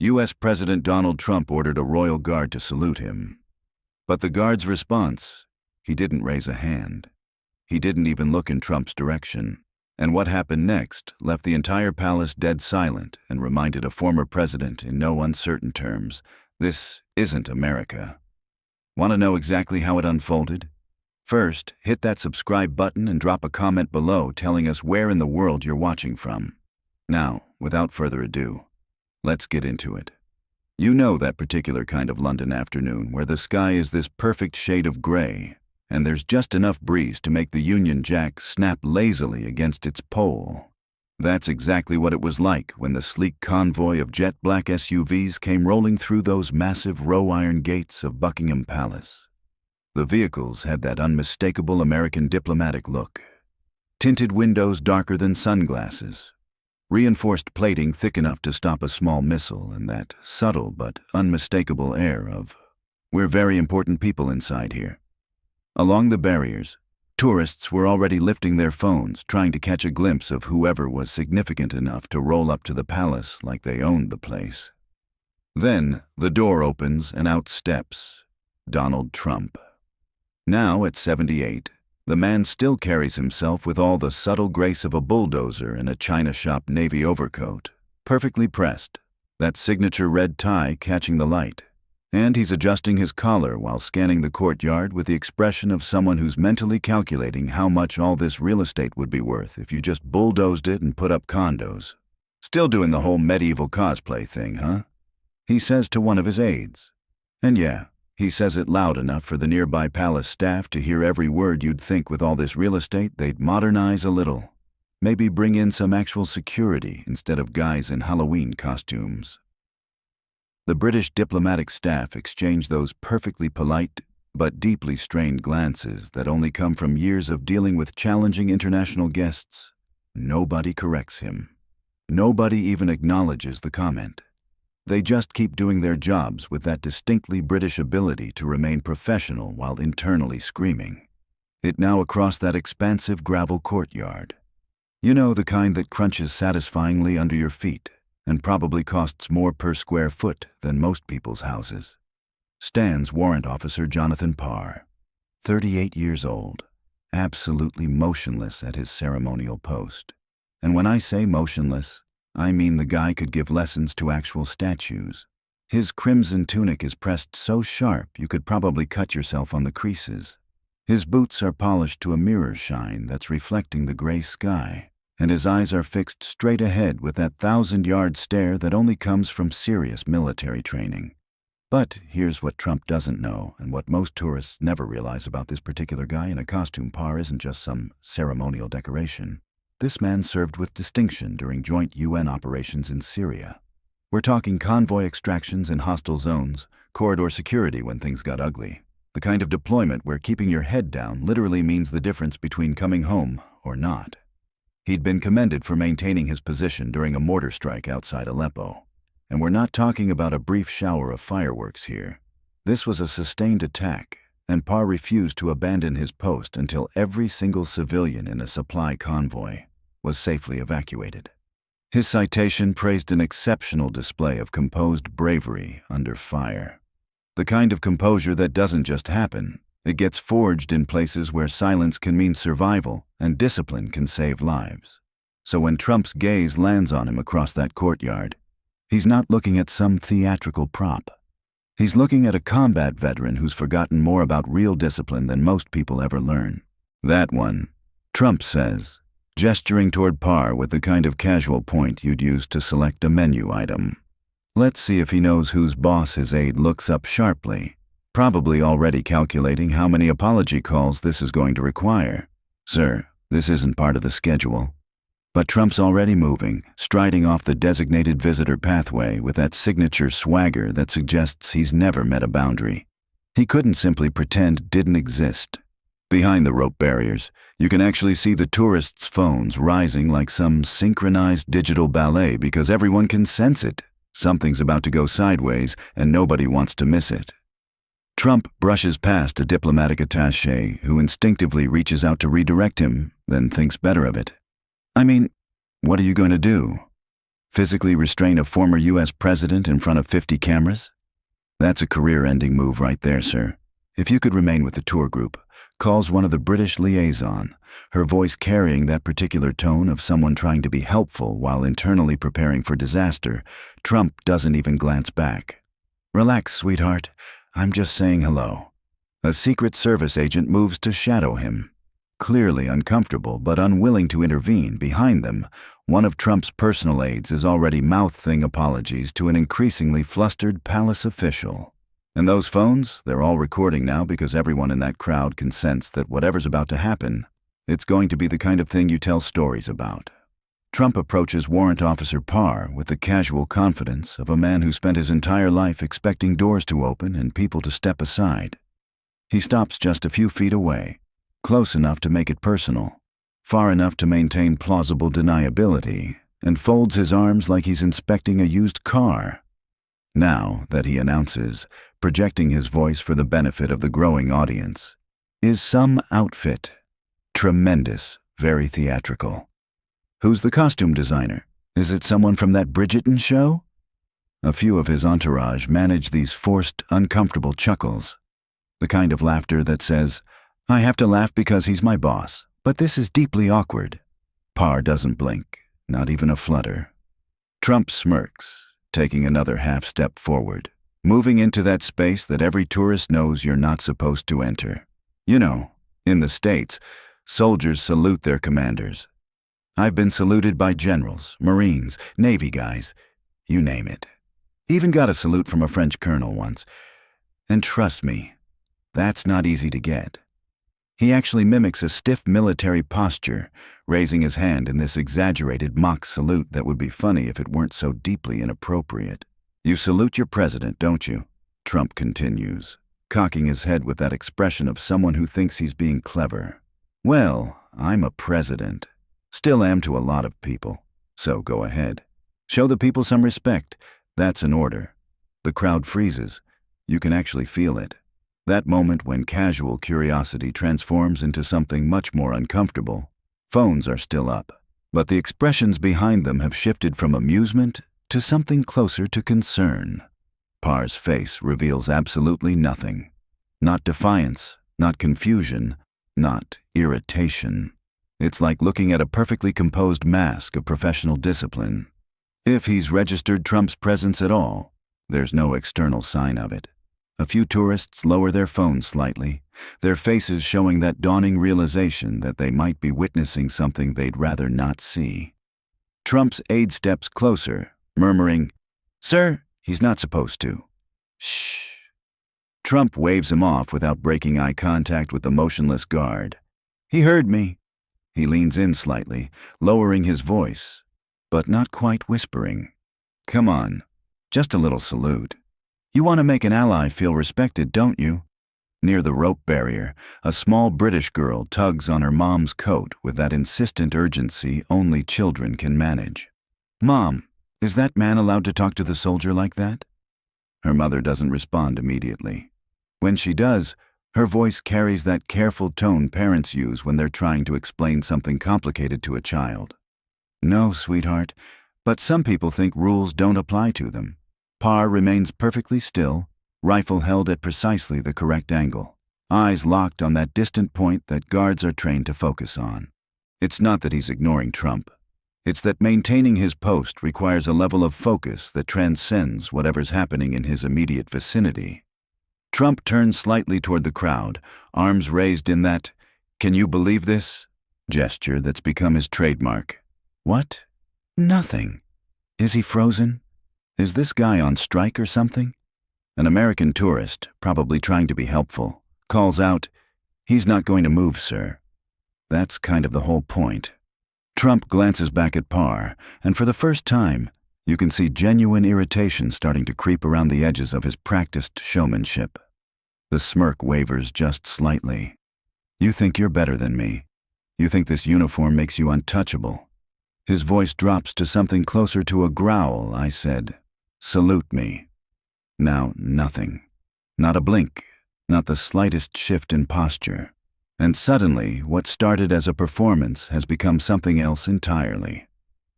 U.S. President Donald Trump ordered a royal guard to salute him. But the guard's response, he didn't raise a hand. He didn't even look in Trump's direction. And what happened next left the entire palace dead silent and reminded a former president in no uncertain terms, this isn't America. Want to know exactly how it unfolded? First, hit that subscribe button and drop a comment below telling us where in the world you're watching from. Now, without further ado, let's get into it. You know that particular kind of London afternoon where the sky is this perfect shade of gray, and there's just enough breeze to make the Union Jack snap lazily against its pole. That's exactly what it was like when the sleek convoy of jet black SUVs came rolling through those massive row-iron gates of Buckingham Palace. The vehicles had that unmistakable American diplomatic look. Tinted windows darker than sunglasses, reinforced plating thick enough to stop a small missile, and that subtle but unmistakable air of, "We're very important people inside here." Along the barriers, tourists were already lifting their phones, trying to catch a glimpse of whoever was significant enough to roll up to the palace like they owned the place. Then, the door opens and out steps Donald Trump. Now at 78, the man still carries himself with all the subtle grace of a bulldozer in a China shop navy overcoat, perfectly pressed, that signature red tie catching the light. And he's adjusting his collar while scanning the courtyard with the expression of someone who's mentally calculating how much all this real estate would be worth if you just bulldozed it and put up condos. Still doing the whole medieval cosplay thing, huh? He says to one of his aides. And yeah, he says it loud enough for the nearby palace staff to hear every word. You'd think with all this real estate they'd modernize a little. Maybe bring in some actual security instead of guys in Halloween costumes. The British diplomatic staff exchange those perfectly polite but deeply strained glances that only come from years of dealing with challenging international guests. Nobody corrects him. Nobody even acknowledges the comment. They just keep doing their jobs with that distinctly British ability to remain professional while internally screaming. It now across that expansive gravel courtyard. You know, the kind that crunches satisfyingly under your feet and probably costs more per square foot than most people's houses. Stands Warrant Officer Jonathan Parr, 38 years old, absolutely motionless at his ceremonial post. And when I say motionless, I mean the guy could give lessons to actual statues. His crimson tunic is pressed so sharp you could probably cut yourself on the creases. His boots are polished to a mirror shine that's reflecting the gray sky, and his eyes are fixed straight ahead with that 1,000-yard stare that only comes from serious military training. But here's what Trump doesn't know, and what most tourists never realize about this particular guy in a costume. Parr isn't just some ceremonial decoration. This man served with distinction during joint UN operations in Syria. We're talking convoy extractions in hostile zones, corridor security when things got ugly. The kind of deployment where keeping your head down literally means the difference between coming home or not. He'd been commended for maintaining his position during a mortar strike outside Aleppo. And we're not talking about a brief shower of fireworks here. This was a sustained attack, and Parr refused to abandon his post until every single civilian in a supply convoy was safely evacuated. His citation praised an exceptional display of composed bravery under fire. The kind of composure that doesn't just happen. It gets forged in places where silence can mean survival and discipline can save lives. So when Trump's gaze lands on him across that courtyard, he's not looking at some theatrical prop. He's looking at a combat veteran who's forgotten more about real discipline than most people ever learn. That one, Trump says, gesturing toward Parr with the kind of casual point you'd use to select a menu item. Let's see if he knows whose boss his aide looks up sharply, probably already calculating how many apology calls this is going to require. Sir, this isn't part of the schedule. But Trump's already moving, striding off the designated visitor pathway with that signature swagger that suggests he's never met a boundary. He couldn't simply pretend it didn't exist. Behind the rope barriers, you can actually see the tourists' phones rising like some synchronized digital ballet because everyone can sense it. Something's about to go sideways and nobody wants to miss it. Trump brushes past a diplomatic attaché who instinctively reaches out to redirect him, then thinks better of it. I mean, what are you going to do? Physically restrain a former U.S. president in front of 50 cameras? That's a career-ending move right there, sir. If you could remain with the tour group, calls one of the British liaison, her voice carrying that particular tone of someone trying to be helpful while internally preparing for disaster. Trump doesn't even glance back. Relax, sweetheart. I'm just saying hello. A Secret Service agent moves to shadow him. Clearly uncomfortable but unwilling to intervene, behind them, one of Trump's personal aides is already mouthing apologies to an increasingly flustered palace official. And those phones, they're all recording now because everyone in that crowd can sense that whatever's about to happen, it's going to be the kind of thing you tell stories about. Trump approaches Warrant Officer Parr with the casual confidence of a man who spent his entire life expecting doors to open and people to step aside. He stops just a few feet away, close enough to make it personal, far enough to maintain plausible deniability, and folds his arms like he's inspecting a used car. Now that he announces, projecting his voice for the benefit of the growing audience, is some outfit. Tremendous, very theatrical. Who's the costume designer? Is it someone from that Bridgerton show? A few of his entourage manage these forced, uncomfortable chuckles. The kind of laughter that says, I have to laugh because he's my boss, but this is deeply awkward. Parr doesn't blink, not even a flutter. Trump smirks, taking another half-step forward, moving into that space that every tourist knows you're not supposed to enter. You know, in the States, soldiers salute their commanders. I've been saluted by generals, Marines, Navy guys, you name it. Even got a salute from a French colonel once. And trust me, that's not easy to get. He actually mimics a stiff military posture, raising his hand in this exaggerated mock salute that would be funny if it weren't so deeply inappropriate. You salute your president, don't you? Trump continues, cocking his head with that expression of someone who thinks he's being clever. Well, I'm a president. Still am to a lot of people. So go ahead. Show the people some respect. That's an order. The crowd freezes. You can actually feel it. That moment when casual curiosity transforms into something much more uncomfortable. Phones are still up, but the expressions behind them have shifted from amusement to something closer to concern. Parr's face reveals absolutely nothing. Not defiance, not confusion, not irritation. It's like looking at a perfectly composed mask of professional discipline. If he's registered Trump's presence at all, there's no external sign of it. A few tourists lower their phones slightly, their faces showing that dawning realization that they might be witnessing something they'd rather not see. Trump's aide steps closer, murmuring, "Sir, he's not supposed to." "Shh." Trump waves him off without breaking eye contact with the motionless guard. "He heard me." He leans in slightly, lowering his voice, but not quite whispering. "Come on, just a little salute. You want to make an ally feel respected, don't you?" Near the rope barrier, a small British girl tugs on her mom's coat with that insistent urgency only children can manage. "Mom, is that man allowed to talk to the soldier like that?" Her mother doesn't respond immediately. When she does, her voice carries that careful tone parents use when they're trying to explain something complicated to a child. "No, sweetheart, but some people think rules don't apply to them." Parr remains perfectly still, rifle held at precisely the correct angle, eyes locked on that distant point that guards are trained to focus on. It's not that he's ignoring Trump. It's that maintaining his post requires a level of focus that transcends whatever's happening in his immediate vicinity. Trump turns slightly toward the crowd, arms raised in that, "Can you believe this?" gesture that's become his trademark. What? Nothing. Is he frozen? Is this guy on strike or something? An American tourist, probably trying to be helpful, calls out, "He's not going to move, sir." That's kind of the whole point. Trump glances back at Parr, and for the first time, you can see genuine irritation starting to creep around the edges of his practiced showmanship. The smirk wavers just slightly. "You think you're better than me. You think this uniform makes you untouchable." His voice drops to something closer to a growl. I said, "Salute me." Now nothing. Not a blink, not the slightest shift in posture. And suddenly, what started as a performance has become something else entirely.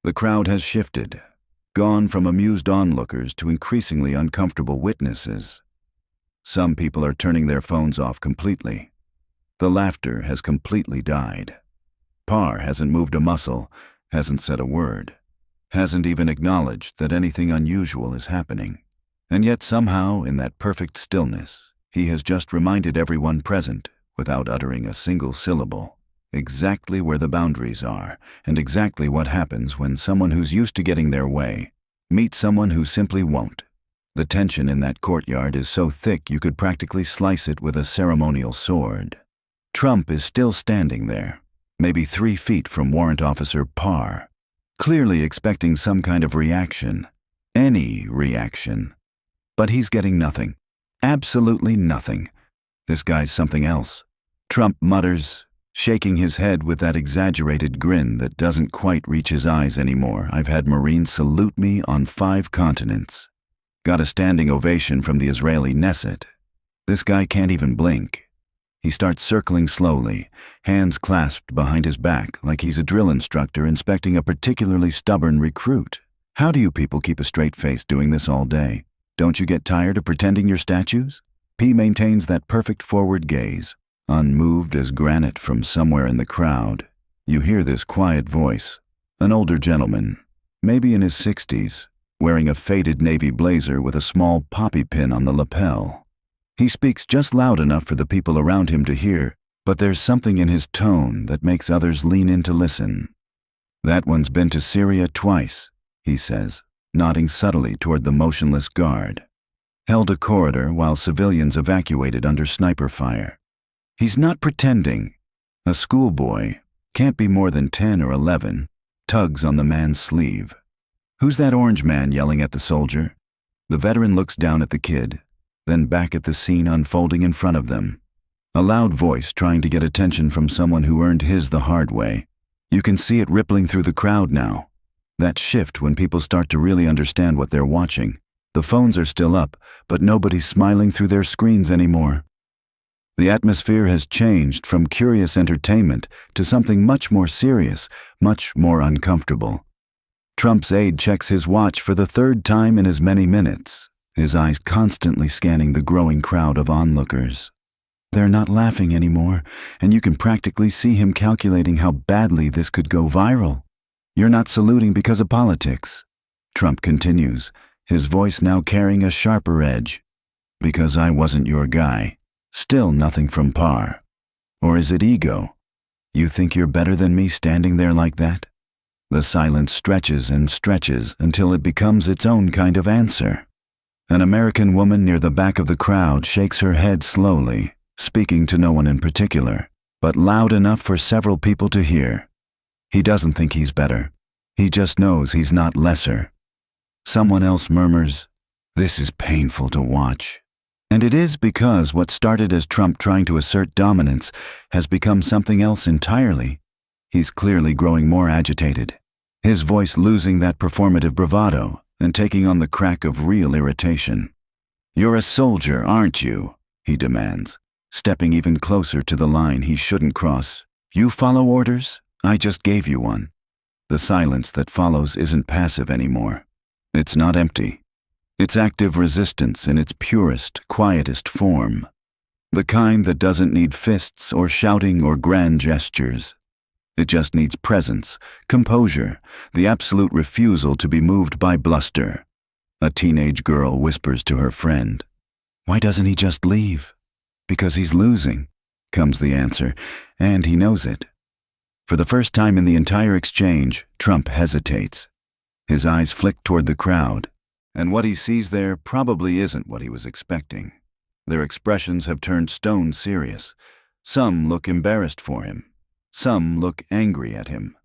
The crowd has shifted. gone from amused onlookers to increasingly uncomfortable witnesses. Some people are turning their phones off completely. The laughter has completely died. Parr hasn't moved a muscle, hasn't said a word, hasn't even acknowledged that anything unusual is happening. And yet somehow, in that perfect stillness, he has just reminded everyone present, without uttering a single syllable, exactly where the boundaries are, and exactly what happens when someone who's used to getting their way meets someone who simply won't. The tension in that courtyard is so thick you could practically slice it with a ceremonial sword. Trump is still standing there, maybe 3 feet from Warrant Officer Parr, clearly expecting some kind of reaction, any reaction. But he's getting nothing, absolutely nothing. This guy's something else. Trump mutters, shaking his head with that exaggerated grin that doesn't quite reach his eyes anymore. I've had Marines salute me on 5 continents. Got a standing ovation from the Israeli Knesset. This guy can't even blink. He starts circling slowly, hands clasped behind his back like he's a drill instructor inspecting a particularly stubborn recruit. How do you people keep a straight face doing this all day? Don't you get tired of pretending you're statues? P maintains that perfect forward gaze, unmoved as granite. From somewhere in the crowd, you hear this quiet voice, an older gentleman, maybe in his 60s, wearing a faded navy blazer with a small poppy pin on the lapel. He speaks just loud enough for the people around him to hear, but there's something in his tone that makes others lean in to listen. That one's been to Syria twice, he says, nodding subtly toward the motionless guard. Held a corridor while civilians evacuated under sniper fire. He's not pretending. A schoolboy, can't be more than 10 or 11, tugs on the man's sleeve. Who's that orange man yelling at the soldier? The veteran looks down at the kid, then back at the scene unfolding in front of them. A loud voice trying to get attention from someone who earned his the hard way. You can see it rippling through the crowd now. That shift when people start to really understand what they're watching. The phones are still up, but nobody's smiling through their screens anymore. The atmosphere has changed from curious entertainment to something much more serious, much more uncomfortable. Trump's aide checks his watch for the 3rd time in as many minutes, his eyes constantly scanning the growing crowd of onlookers. They're not laughing anymore, and you can practically see him calculating how badly this could go viral. You're not saluting because of politics, Trump continues, his voice now carrying a sharper edge. Because I wasn't your guy. Still nothing from Parr. Or is it ego? You think you're better than me standing there like that? The silence stretches and stretches until it becomes its own kind of answer. An American woman near the back of the crowd shakes her head slowly, speaking to no one in particular, but loud enough for several people to hear. He doesn't think he's better. He just knows he's not lesser. Someone else murmurs, "This is painful to watch." And it is because what started as Trump trying to assert dominance has become something else entirely. He's clearly growing more agitated, his voice losing that performative bravado and taking on the crack of real irritation. "You're a soldier, aren't you?" he demands, stepping even closer to the line he shouldn't cross. "You follow orders? I just gave you one." The silence that follows isn't passive anymore. It's not empty. It's active resistance in its purest, quietest form. The kind that doesn't need fists or shouting or grand gestures. It just needs presence, composure, the absolute refusal to be moved by bluster. A teenage girl whispers to her friend, "Why doesn't he just leave?" "Because he's losing," comes the answer, and he knows it. For the first time in the entire exchange, Trump hesitates. His eyes flick toward the crowd, and what he sees there probably isn't what he was expecting. Their expressions have turned stone serious. Some look embarrassed for him. Some look angry at him.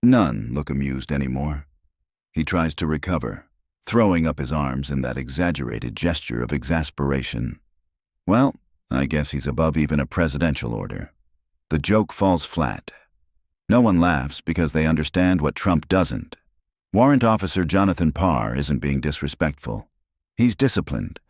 None look amused anymore. He tries to recover, throwing up his arms in that exaggerated gesture of exasperation. Well, I guess he's above even a presidential order. The joke falls flat. No one laughs because they understand what Trump doesn't. Warrant Officer Jonathan Parr isn't being disrespectful. He's disciplined,